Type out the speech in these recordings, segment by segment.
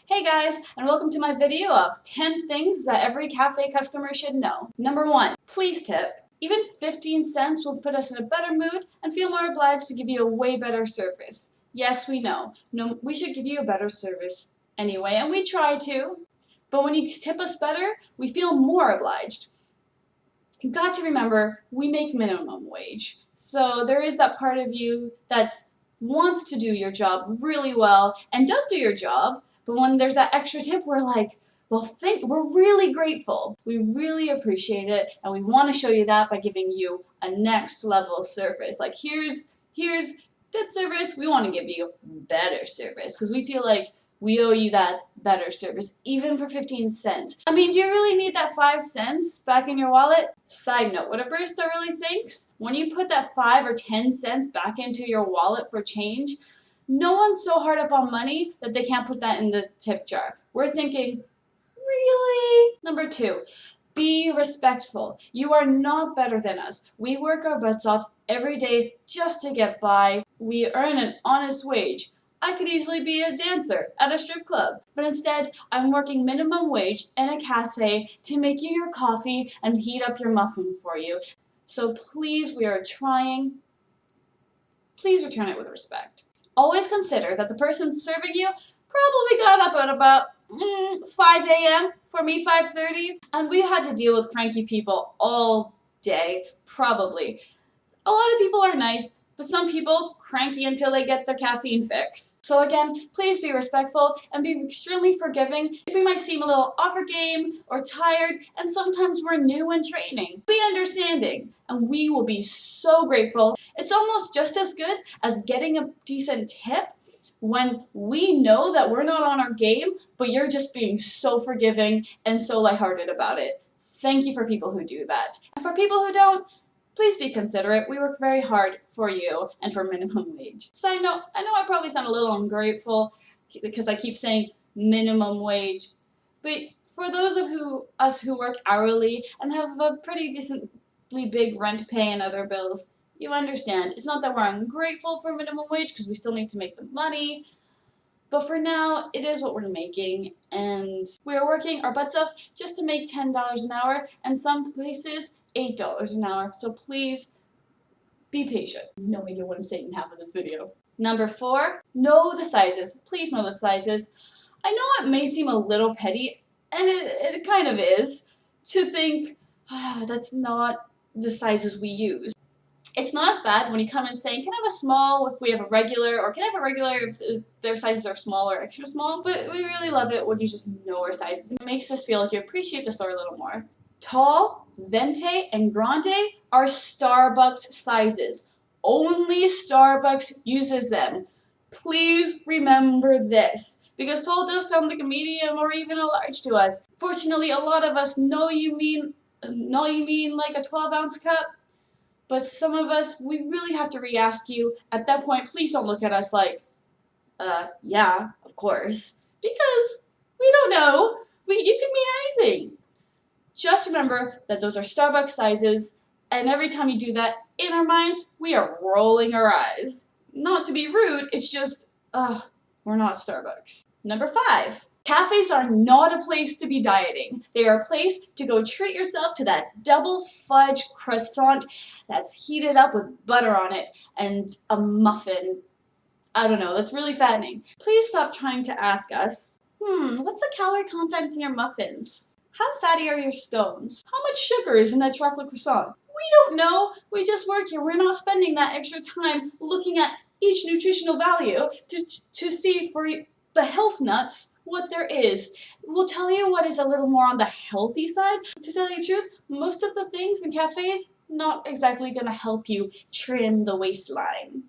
Hey guys, and welcome to my video of 10 things that every cafe customer should know. Number 1, please tip. Even 15 cents will put us in a better mood and feel more obliged to give you a way better service. Yes, we know. No, we should give you a better service anyway, and we try to. But when you tip us better, we feel more obliged. You've got to remember, we make minimum wage. So there is that part of you that wants to do your job really well and does do your job, but when there's that extra tip, we're like, well, we're really grateful. We really appreciate it, and we want to show you that by giving you a next level service. Like, here's good service, we want to give you better service, because we feel like we owe you that better service, even for 15 cents. I mean, do you really need that 5 cents back in your wallet? Side note, what a barista really thinks, when you put that 5 or 10 cents back into your wallet for change, no one's so hard up on money that they can't put that in the tip jar. We're thinking, really? Number 2, be respectful. You are not better than us. We work our butts off every day just to get by. We earn an honest wage. I could easily be a dancer at a strip club, but instead I'm working minimum wage in a cafe to make you your coffee and heat up your muffin for you. So please, we are trying. Please return it with respect. Always consider that the person serving you probably got up at about 5 a.m. for me 5:30, and we had to deal with cranky people all day, probably. A lot of people are nice, but some people cranky until they get their caffeine fix. So again, please be respectful and be extremely forgiving if we might seem a little off our game or tired, and sometimes we're new in training. Be understanding, and we will be so grateful. It's almost just as good as getting a decent tip when we know that we're not on our game, but you're just being so forgiving and so lighthearted about it. Thank you for people who do that. And for people who don't, please be considerate. We work very hard for you and for minimum wage. Side note, I know I probably sound a little ungrateful because I keep saying minimum wage, but for those of us who work hourly and have a pretty decently big rent to pay and other bills, you understand. It's not that we're ungrateful for minimum wage, because we still need to make the money, but for now, it is what we're making, and we are working our butts off just to make $10 an hour, and some places $8 an hour, so please be patient. No idea what I'm saying in half of this video. Number 4, know the sizes. Please know the sizes. I know it may seem a little petty, and it kind of is, to think, that's not the sizes we use. It's not as bad when you come in saying, can I have a small if we have a regular, or can I have a regular if their sizes are small or extra small? But we really love it when you just know our sizes. It makes us feel like you appreciate the store a little more. Tall, venti, and grande are Starbucks sizes. Only Starbucks uses them. Please remember this, because tall does sound like a medium or even a large to us. Fortunately, a lot of us know you mean like a 12-ounce cup. But some of us, we really have to re-ask you. At that point, please don't look at us like, yeah, of course. Because we don't know. You could mean anything. Just remember that those are Starbucks sizes, and every time you do that, in our minds, we are rolling our eyes. Not to be rude, it's just, we're not Starbucks. Number 5. Cafes are not a place to be dieting. They are a place to go treat yourself to that double fudge croissant that's heated up with butter on it and a muffin. I don't know, that's really fattening. Please stop trying to ask us, what's the calorie content in your muffins? How fatty are your scones? How much sugar is in that chocolate croissant? We don't know. We just work here. We're not spending that extra time looking at each nutritional value to see for the health nuts what there is. We'll tell you what is a little more on the healthy side. To tell you the truth, most of the things in cafes not exactly going to help you trim the waistline.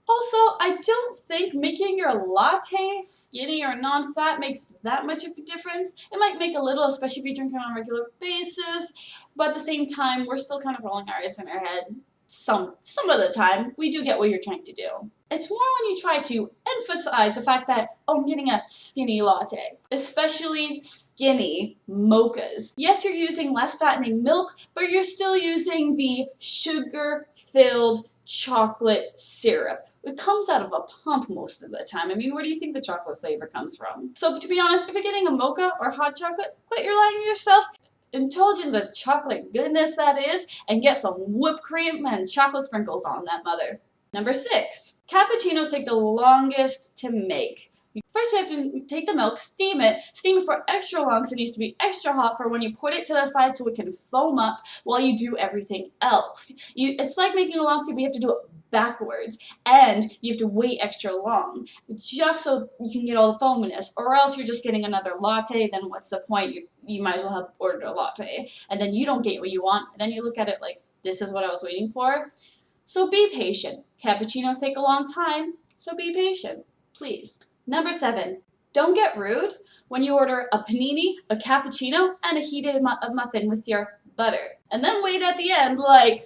Also, I don't think making your latte skinny or non-fat makes that much of a difference. It might make a little, especially if you drink it on a regular basis, but at the same time, we're still kind of rolling our eyes in our head. Some of the time, we do get what you're trying to do. It's more when you try to emphasize the fact that, I'm getting a skinny latte, especially skinny mochas. Yes, you're using less fattening milk, but you're still using the sugar-filled chocolate syrup, It comes out of a pump most of the time. I mean, where do you think the chocolate flavor comes from? So to be honest, if you're getting a mocha or hot chocolate, quit your lying to yourself. Indulge in the chocolate goodness that is, and get some whipped cream and chocolate sprinkles on that mother. Number 6, cappuccinos take the longest to make. First, you have to take the milk, steam it for extra long, so it needs to be extra hot for when you put it to the side so it can foam up while you do everything else. It's like making a latte, but you have to do it backwards, and you have to wait extra long just so you can get all the foaminess, or else you're just getting another latte. Then what's the point? You might as well have ordered a latte, and then you don't get what you want, and then you look at it like, this is what I was waiting for. So be patient. Cappuccinos take a long time, so be patient, please. Number 7, don't get rude when you order a panini, a cappuccino, and a heated muffin with your butter, and then wait at the end like,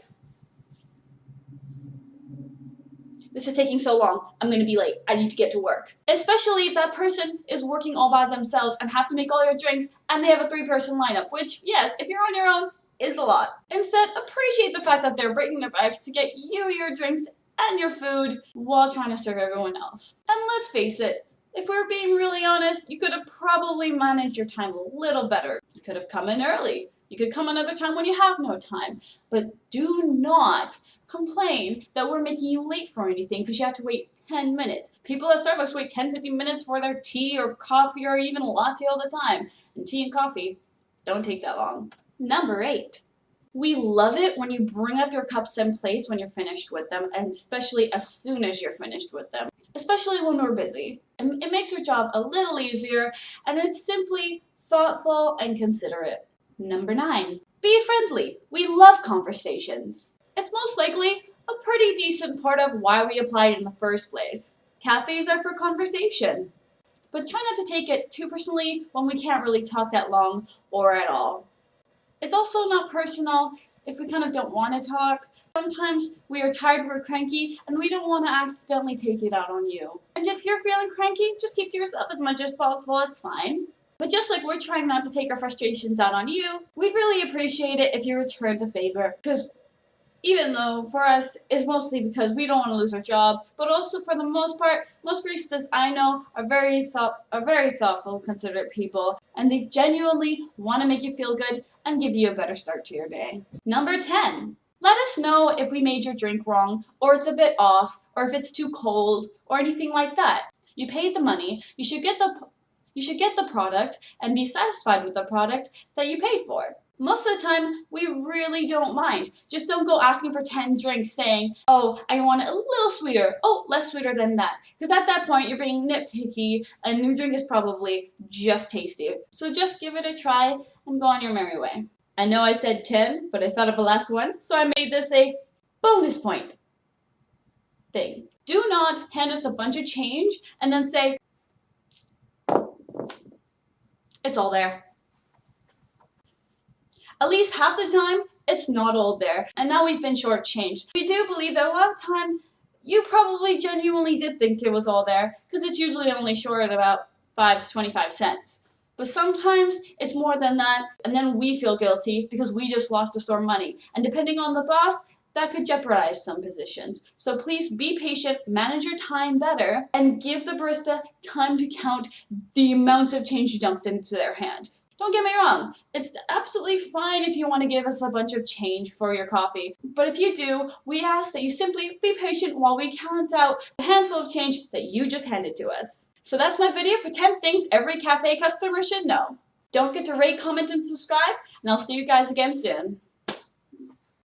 this is taking so long, I'm going to be late, I need to get to work. Especially if that person is working all by themselves and have to make all your drinks and they have a 3-person lineup, which, yes, if you're on your own, is a lot. Instead, appreciate the fact that they're breaking their backs to get you your drinks and your food while trying to serve everyone else. And let's face it, if we're being really honest, you could have probably managed your time a little better. You could have come in early. You could come another time when you have no time. But do not complain that we're making you late for anything because you have to wait 10 minutes. People at Starbucks wait 10-15 minutes for their tea or coffee or even a latte all the time. And tea and coffee don't take that long. Number 8. We love it when you bring up your cups and plates when you're finished with them, and especially as soon as you're finished with them. Especially when we're busy. It makes your job a little easier, and it's simply thoughtful and considerate. Number 9. Be friendly. We love conversations. It's most likely a pretty decent part of why we applied in the first place. Cafes are for conversation. But try not to take it too personally when we can't really talk that long or at all. It's also not personal if we kind of don't want to talk. Sometimes we are tired, we're cranky, and we don't want to accidentally take it out on you. And if you're feeling cranky, just keep to yourself as much as possible, it's fine. But just like we're trying not to take our frustrations out on you, we'd really appreciate it if you return the favor. Because even though for us, it's mostly because we don't want to lose our job, but also for the most part, most baristas I know are very thoughtful, considerate people, and they genuinely want to make you feel good and give you a better start to your day. Number 10. Let us know if we made your drink wrong, or it's a bit off, or if it's too cold, or anything like that. You paid the money, you should get the product and be satisfied with the product that you paid for. Most of the time, we really don't mind. Just don't go asking for 10 drinks saying, oh, I want it a little sweeter. Oh, less sweeter than that. Because at that point, you're being nitpicky and your drink is probably just tasty. So just give it a try and go on your merry way. I know I said 10, but I thought of a last one, so I made this a bonus point thing. Do not hand us a bunch of change and then say, it's all there. At least half the time, it's not all there, and now we've been shortchanged. We do believe that a lot of time, you probably genuinely did think it was all there, because it's usually only short about 5 to 25 cents. But sometimes, it's more than that, and then we feel guilty because we just lost the store money. And depending on the boss, that could jeopardize some positions. So please be patient, manage your time better, and give the barista time to count the amounts of change you dumped into their hand. Don't get me wrong, it's absolutely fine if you want to give us a bunch of change for your coffee. But if you do, we ask that you simply be patient while we count out the handful of change that you just handed to us. So that's my video for 10 things every cafe customer should know. Don't forget to rate, comment, and subscribe, and I'll see you guys again soon.